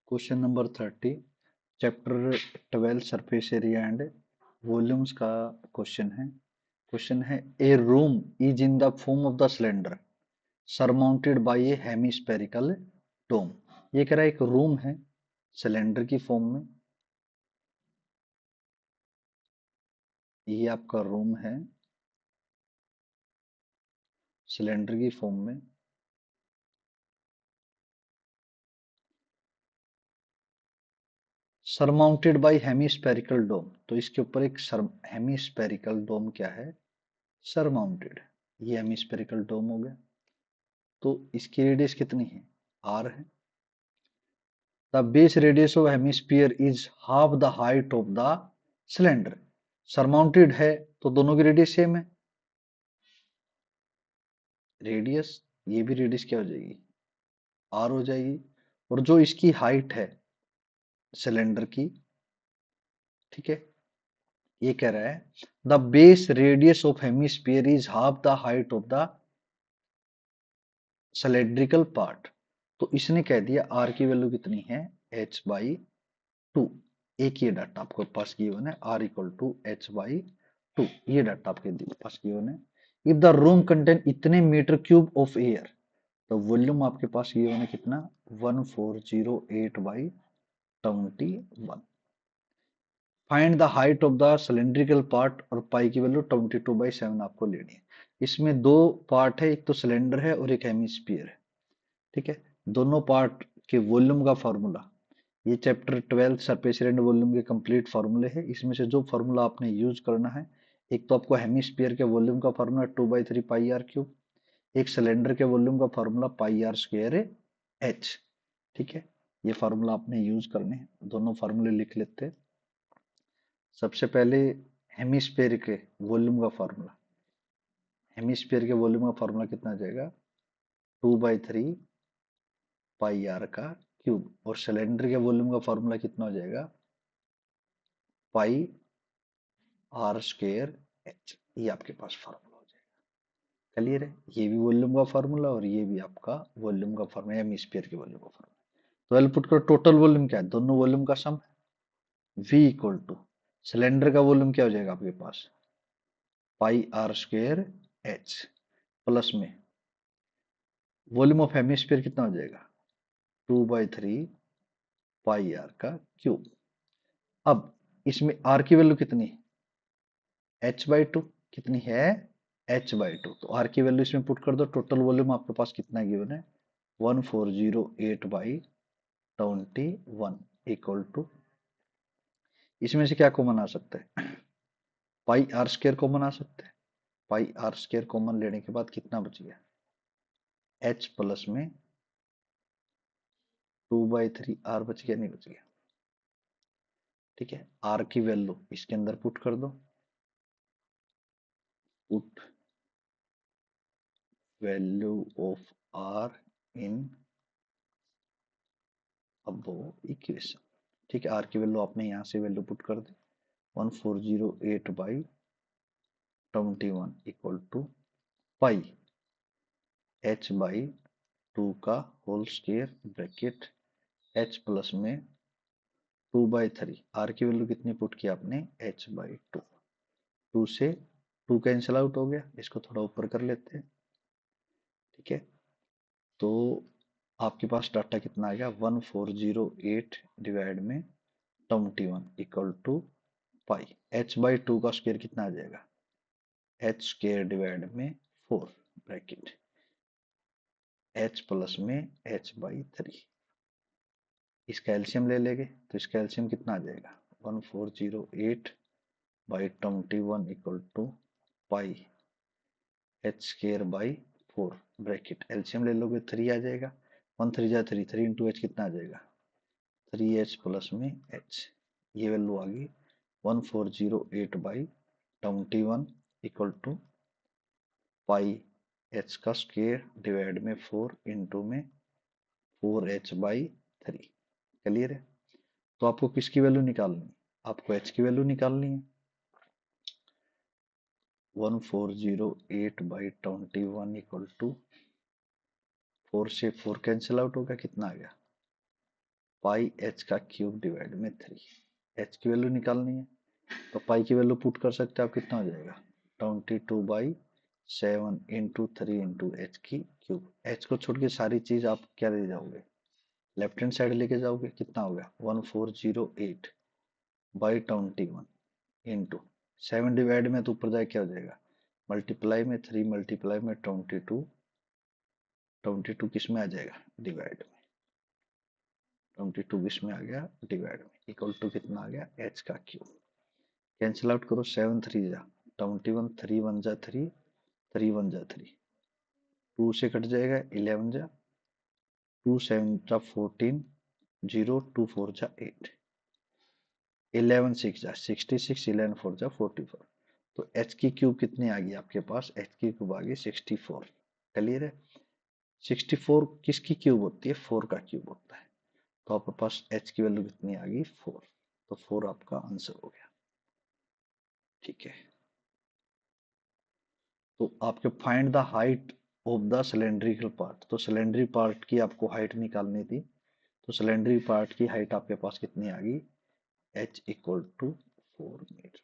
Question number 30 chapter 12 surface area and volumes का question है a room is in the form of the cylinder surmounted by a hemispherical dome. ये कह रहा है एक room है सिलेंडर की फॉर्म में। ये आपका रूम है सिलेंडर की फॉर्म में, सरमाउंटेड बाय हेमिस्फेरिकल डोम। तो इसके ऊपर एक हेमिस्फेरिकल डोम क्या है, सरमाउंटेड। ये हेमिस्फेरिकल डोम हो गया। तो इसकी रेडियस कितनी है, आर है। The base radius of hemisphere is half the height of the cylinder. Surmounted है तो दोनों की रेडियस सेम है। रेडियस, ये भी रेडियस क्या हो जाएगी, आर हो जाएगी। और जो इसकी हाइट है सिलेंडर की, ठीक है, ये कह रहा है the base radius of hemisphere is half the height of the cylindrical part. तो इसने कह दिया आर की वैल्यू कितनी है, एच बाई टू। एक ये डाटा आपके पास गिवन है, r equal to h by two. ये डाटा आपके पास गिवन है। इफ द रूम कंटेन इतने मीटर क्यूब ऑफ एयर, तो वॉल्यूम आपके पास गिवन है कितना, 1408 by 21। Find the height of the cylindrical part, और पाई की वैल्यू 22/7 आपको लेनी है। इसमें दो पार्ट है, एक तो सिलेंडर है और एक हेमिस्फीयर है, ठीक है। दोनों पार्ट के वॉल्यूम का फॉर्मूला, ये chapter 12 surface area and volume के कंप्लीट फार्मूले है। इसमें से जो फार्मूला आपने यूज करना है, एक तो आपको हेमिस्फीयर के वॉल्यूम का फार्मूला 2/3 पाई आर क्यूब, एक सिलेंडर के वॉल्यूम का formula pi r square h, ठीक है। ये फार्मूला आपने यूज करने हैं, दोनों फार्मूले लिख लेते हैं। सबसे पहले हेमिस्फीयर के वॉल्यूम का फार्मूला, हेमिस्फीयर के वॉल्यूम का फार्मूला कितना आ जाएगा, 2/3 पाई आर का क्यूब। और सिलेंडर के वॉल्यूम का फार्मूला कितना हो जाएगा, पाई आर स्क्वायर एच। ये आपके पास फार्मूला हो जाएगा। क्लियर है, ये भी वॉल्यूम का फार्मूला और ये भी आपका वॉल्यूम का फार्मूला, हेमिस्फीयर के वॉल्यूम का फार्मूला। तो एल पुट करो, टोटल वॉल्यूम क्या है, दोनों वॉल्यूम का सम है। वी इक्वल टू सिलेंडर का वॉल्यूम क्या हो जाएगा आपके पास, पाई आर स्क्वायर एच, प्लस में वॉल्यूम ऑफ हेमिस्फीयर कितना हो जाएगा, 2/3 पाई आर का क्यूब। अब इसमें आर की वैल्यू कितनी है, h/2 कितनी है, h/2। तो आर की वैल्यू इसमें पुट कर दो। टोटल वॉल्यूम आपके पास कितना गिवन है, 1408/21 इक्वल टू, इसमें से क्या कॉमन आ सकता है, पाई आर स्क्वायर कॉमन आ सकता है। पाई आर स्क्वायर कॉमन लेने के बाद कितना बच गया, h प्लस में 2/3 आर बच गया, नहीं बच गया, ठीक है। आर की वैल्यू इसके अंदर पुट कर दो, put value of r in above equation, ठीक है। आर की वैल्यू आपने यहाँ से वैल्यू पुट कर दी, 1408/21 इक्वल टू पाई h/2 का whole square bracket h plus में 2/3। आर की वैल्यू कितनी पुट की आपने, h/2। 2 से 2 कैंसिल आउट हो गया, इसको थोड़ा ऊपर कर लेते हैं, ठीक है। तो आपके पास डाटा कितना आ गया, 1408 डिवाइड में 21 इक्वल टू पाई। h/2 का स्क्वायर कितना आ जाएगा, h स्क्वायर डिवाइड में 4 ब्रैकेट h प्लस में h/3। इसका एलसीएम ले लेंगे तो इसका एलसीएम कितना आ जाएगा, 1408/21 equal to pi h square by 4 bracket. LCM ले लोगे 3 आ जाएगा, 1 3 जा 3, 3 इंटू एच कितना आ जाएगा, 3h प्लस में h। ये वैल्यू आ गई 1408/21 इक्वल टू पाई h का स्क्वायर डिवाइड में 4 इंटू में 4h/3। क्लियर है। तो आपको किसकी वैल्यू निकालनी है, आपको h की वैल्यू निकालनी है। 1408/21 इक्वल टू 4 से 4 कैंसिल आउट होगा, कितना आ गया, पाई एच का क्यूब डिवाइड में 3। एच की वैल्यू निकालनी है तो पाई की वैल्यू पुट कर सकते हैं आप, कितना हो जाएगा 22/7 इंटू 3 इंटू एच की क्यूब। एच को छोड़ के सारी चीज आप क्या ले जाओगे, लेफ्ट हैंड साइड लेके जाओगे, कितना हो गया 1408/21 इंटू 7 डिवाइड में तो ऊपर जाए क्या हो जाएगा, मल्टीप्लाई में 3 मल्टीप्लाई में 22, 22 किस में आ जाएगा डिवाइड में, 22 किस में आ गया डिवाइड में, इक्वल टू कितना आ गया एच का क्यूब। कैंसिल आउट करो, 7 3 जा 21, 3 1 जा 3, 3 1 जा 3, 2 से कट जाएगा 11 जा, 2 7 जा 14, 0 2 4 जा 8, 11 6 जा 66, 11 4 जा 44। तो एच की क्यूब कितनी आ गई आपके पास, एच की क्यूब आ गई 64। क्लियर है, 64 किसकी क्यूब होती है, 4 का क्यूब होता है। तो आपके पास एच की वैल्यू कितनी आ गई 4, तो 4 आपका आंसर हो गया। ठीक है, तो आपके find the height of the cylindrical part, तो सिलेंड्री पार्ट की आपको हाइट निकालनी थी। तो सिलेंड्री पार्ट की हाइट आपके पास कितनी आ गई, h इक्वल टू 4 मीटर।